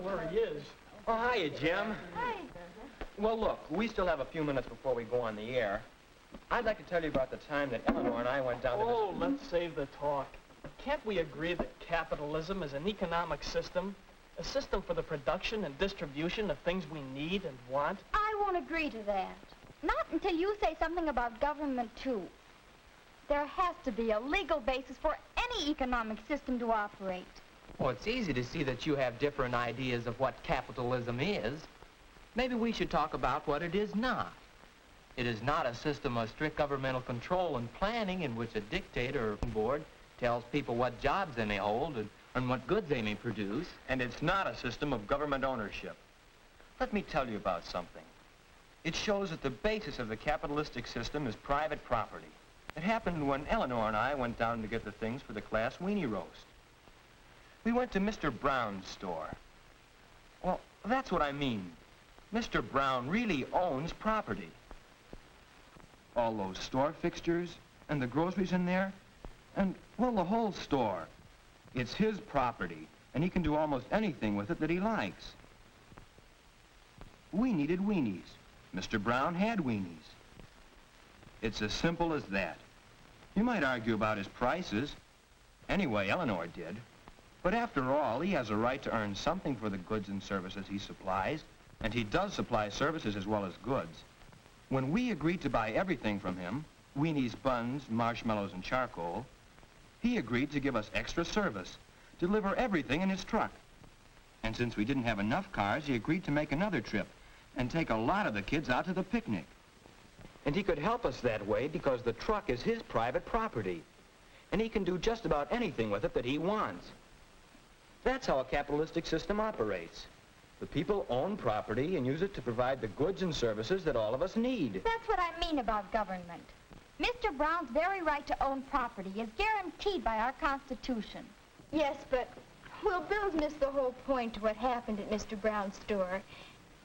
where he is. Oh, hiya, Jim. Hi. Well, look, we still have a few minutes before we go on the air. I'd like to tell you about the time that Eleanor and I went down to this... Oh, let's save the talk. Can't we agree that capitalism is an economic system? A system for the production and distribution of things we need and want? I won't agree to that. Not until you say something about government, too. There has to be a legal basis for any economic system to operate. Well, it's easy to see that you have different ideas of what capitalism is. Maybe we should talk about what it is not. It is not a system of strict governmental control and planning in which a dictator or board tells people what jobs they may hold and what goods they may produce. And it's not a system of government ownership. Let me tell you about something. It shows that the basis of the capitalistic system is private property. It happened when Eleanor and I went down to get the things for the class weenie roast. We went to Mr. Brown's store. Well, that's what I mean. Mr. Brown really owns property. All those store fixtures and the groceries in there, and, well, the whole store. It's his property, and he can do almost anything with it that he likes. We needed weenies. Mr. Brown had weenies. It's as simple as that. You might argue about his prices. Anyway, Eleanor did. But after all, he has a right to earn something for the goods and services he supplies, and he does supply services as well as goods. When we agreed to buy everything from him, weenies, buns, marshmallows, and charcoal, he agreed to give us extra service, deliver everything in his truck. And since we didn't have enough cars, he agreed to make another trip and take a lot of the kids out to the picnic. And he could help us that way because the truck is his private property. And he can do just about anything with it that he wants. That's how a capitalistic system operates. The people own property and use it to provide the goods and services that all of us need. That's what I mean about government. Mr. Brown's very right to own property is guaranteed by our Constitution. Yes, but, well, Bill's missed the whole point to what happened at Mr. Brown's store.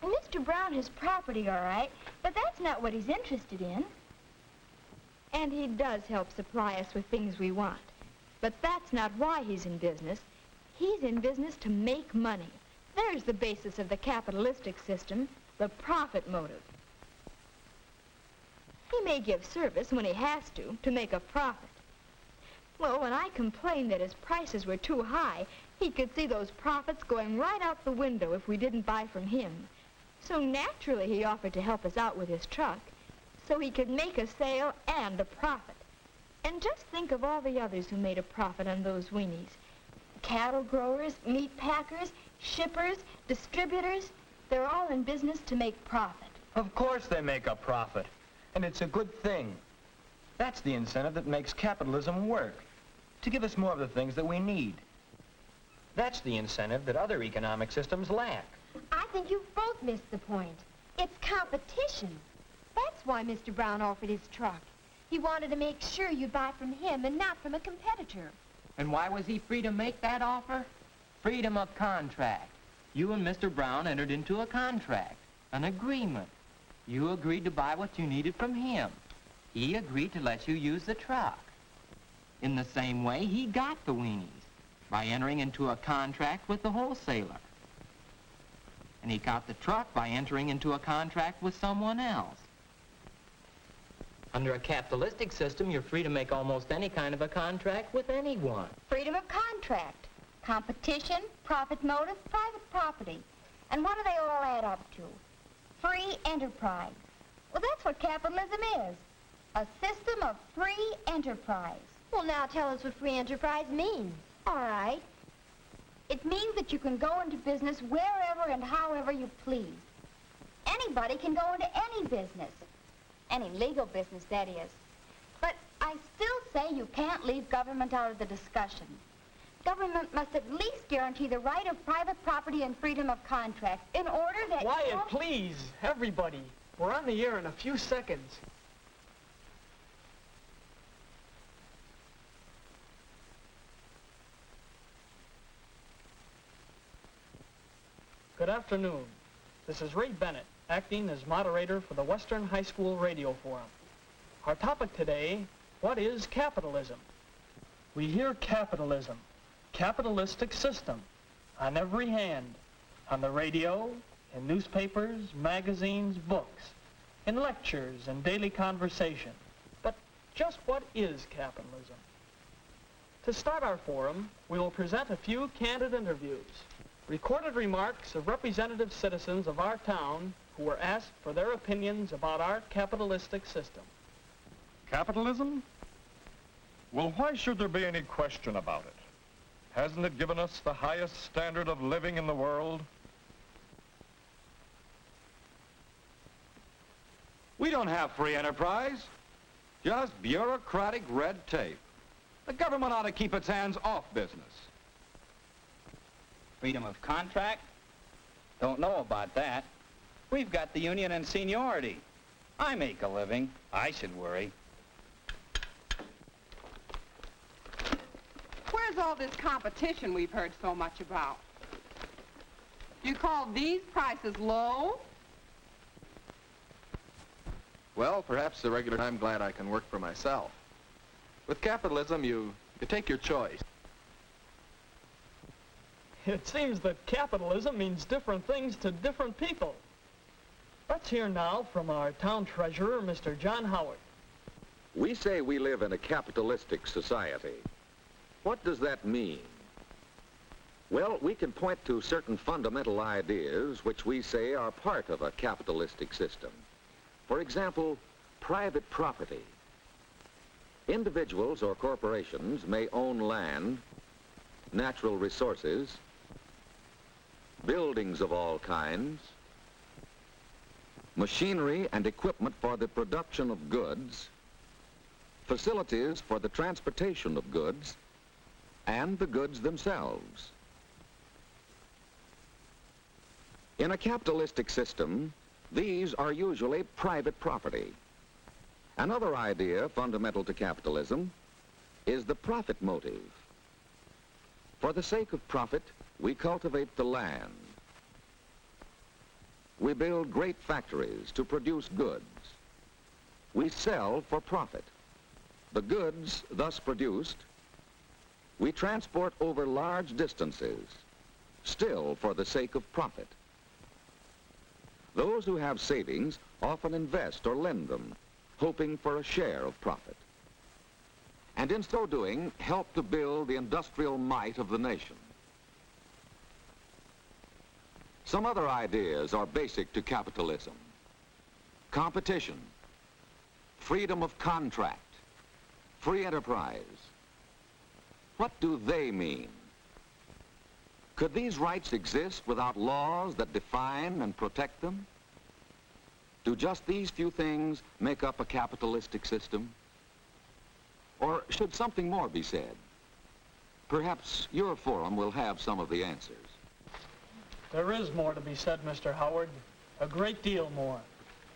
Mr. Brown has property, all right, but that's not what he's interested in. And he does help supply us with things we want. But that's not why he's in business. He's in business to make money. There's the basis of the capitalistic system, the profit motive. He may give service when he has to make a profit. Well, when I complained that his prices were too high, he could see those profits going right out the window if we didn't buy from him. So naturally he offered to help us out with his truck so he could make a sale and a profit. And just think of all the others who made a profit on those weenies. Cattle growers, meat packers, shippers, distributors, they're all in business to make profit. Of course they make a profit, and it's a good thing. That's the incentive that makes capitalism work, to give us more of the things that we need. That's the incentive that other economic systems lack. I think you've both missed the point. It's competition. That's why Mr. Brown offered his truck. He wanted to make sure you'd buy from him and not from a competitor. And why was he free to make that offer? Freedom of contract. You and Mr. Brown entered into a contract, an agreement. You agreed to buy what you needed from him. He agreed to let you use the truck. In the same way, he got the weenies by entering into a contract with the wholesaler. And he got the truck by entering into a contract with someone else. Under a capitalistic system, you're free to make almost any kind of a contract with anyone. Freedom of contract, competition, profit motive, private property. And what do they all add up to? Free enterprise. Well, that's what capitalism is. A system of free enterprise. Well, now tell us what free enterprise means. All right. It means that you can go into business wherever and however you please. Anybody can go into any business. Any legal business, that is. But I still say you can't leave government out of the discussion. Government must at least guarantee the right of private property and freedom of contract in order that... Wyatt, please, everybody. We're on the air in a few seconds. Good afternoon. This is Ray Bennett, acting as moderator for the Western High School Radio Forum. Our topic today, what is capitalism? We hear capitalism, capitalistic system, on every hand. On the radio, in newspapers, magazines, books, in lectures and daily conversation. But just what is capitalism? To start our forum, we will present a few candid interviews, recorded remarks of representative citizens of our town who were asked for their opinions about our capitalistic system. Capitalism? Well, why should there be any question about it? Hasn't it given us the highest standard of living in the world? We don't have free enterprise, just bureaucratic red tape. The government ought to keep its hands off business. Freedom of contract? Don't know about that. We've got the union and seniority. I make a living. I should worry. Where's all this competition we've heard so much about? You call these prices low? Well, perhaps the regular I'm glad I can work for myself. With capitalism, you take your choice. It seems that capitalism means different things to different people. Let's hear now from our town treasurer, Mr. John Howard. We say we live in a capitalistic society. What does that mean? Well, we can point to certain fundamental ideas which we say are part of a capitalistic system. For example, private property. Individuals or corporations may own land, natural resources, buildings of all kinds, machinery and equipment for the production of goods, facilities for the transportation of goods, and the goods themselves. In a capitalistic system, these are usually private property. Another idea fundamental to capitalism is the profit motive. For the sake of profit, we cultivate the land. We build great factories to produce goods. We sell for profit. The goods thus produced, we transport over large distances, still for the sake of profit. Those who have savings often invest or lend them, hoping for a share of profit. And in so doing, help to build the industrial might of the nation. Some other ideas are basic to capitalism. Competition, freedom of contract, free enterprise. What do they mean? Could these rights exist without laws that define and protect them? Do just these few things make up a capitalistic system? Or should something more be said? Perhaps your forum will have some of the answers. There is more to be said, Mr. Howard. A great deal more.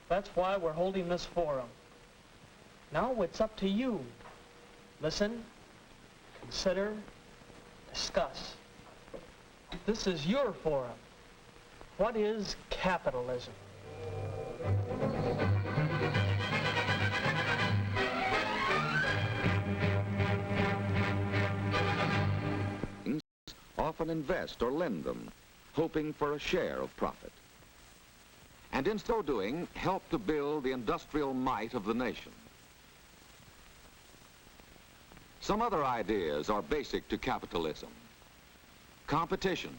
That's why we're holding this forum. Now it's up to you. Listen, consider, discuss. This is your forum. What is capitalism? Often invest or lend them, hoping for a share of profit. And in so doing, help to build the industrial might of the nation. Some other ideas are basic to capitalism. Competition,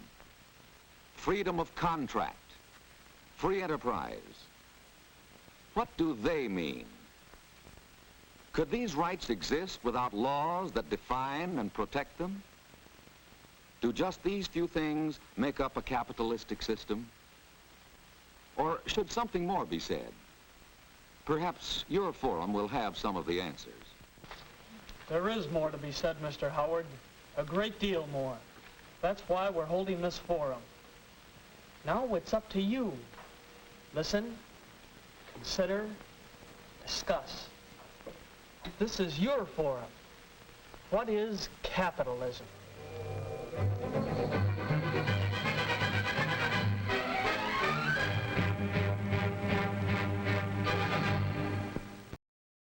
freedom of contract, free enterprise. What do they mean? Could these rights exist without laws that define and protect them? Do just these few things make up a capitalistic system? Or should something more be said? Perhaps your forum will have some of the answers. There is more to be said, Mr. Howard. A great deal more. That's why we're holding this forum. Now it's up to you. Listen, consider, discuss. This is your forum. What is capitalism?